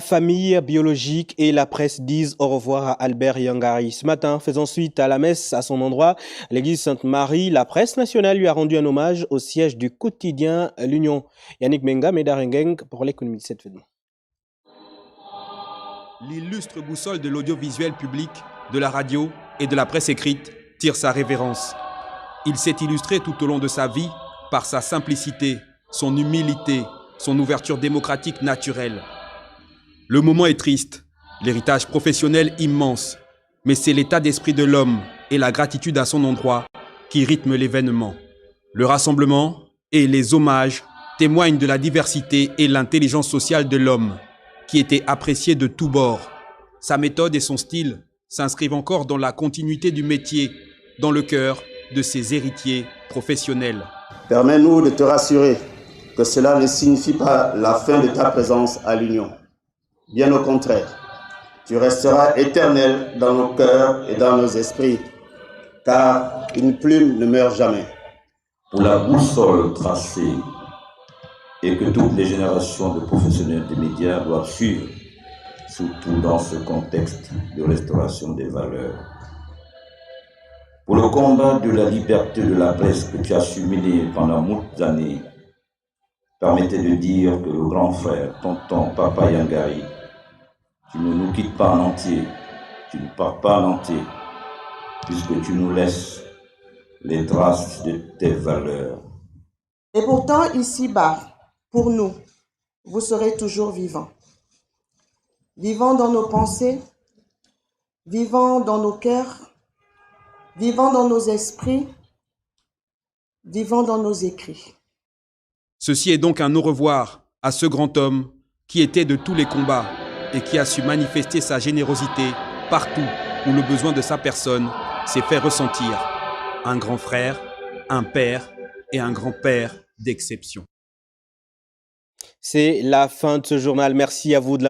Famille biologique et la presse disent au revoir à Albert Yangari. Ce matin, faisant suite à la messe à son endroit, l'église Sainte-Marie, la presse nationale lui a rendu un hommage au siège du quotidien L'Union. Yannick Menga, Medarengeng pour l'économie de cette événement. L'illustre boussole de l'audiovisuel public, de la radio et de la presse écrite tire sa révérence. Il s'est illustré tout au long de sa vie par sa simplicité, son humilité, son ouverture démocratique naturelle. Le moment est triste, l'héritage professionnel immense, mais c'est l'état d'esprit de l'homme et la gratitude à son endroit qui rythment l'événement. Le rassemblement et les hommages témoignent de la diversité et l'intelligence sociale de l'homme, qui était apprécié de tous bords. Sa méthode et son style s'inscrivent encore dans la continuité du métier, dans le cœur de ses héritiers professionnels. Permets-nous de te rassurer que cela ne signifie pas la fin de ta présence à l'Union. Bien au contraire, tu resteras éternel dans nos cœurs et dans nos esprits, car une plume ne meurt jamais. Pour la boussole tracée et que toutes les générations de professionnels des médias doivent suivre, surtout dans ce contexte de restauration des valeurs. Pour le combat de la liberté de la presse que tu as su mener pendant moult années, permettez de dire que le grand frère, tonton Papa Yangari, tu ne nous quittes pas en entier, tu ne pars pas en entier, puisque tu nous laisses les traces de tes valeurs. Et pourtant, ici-bas, pour nous, vous serez toujours vivants. Vivants dans nos pensées, vivants dans nos cœurs, vivants dans nos esprits, vivants dans nos écrits. Ceci est donc un au revoir à ce grand homme qui était de tous les combats et qui a su manifester sa générosité partout où le besoin de sa personne s'est fait ressentir. Un grand frère, un père et un grand-père d'exception. C'est la fin de ce journal. Merci à vous de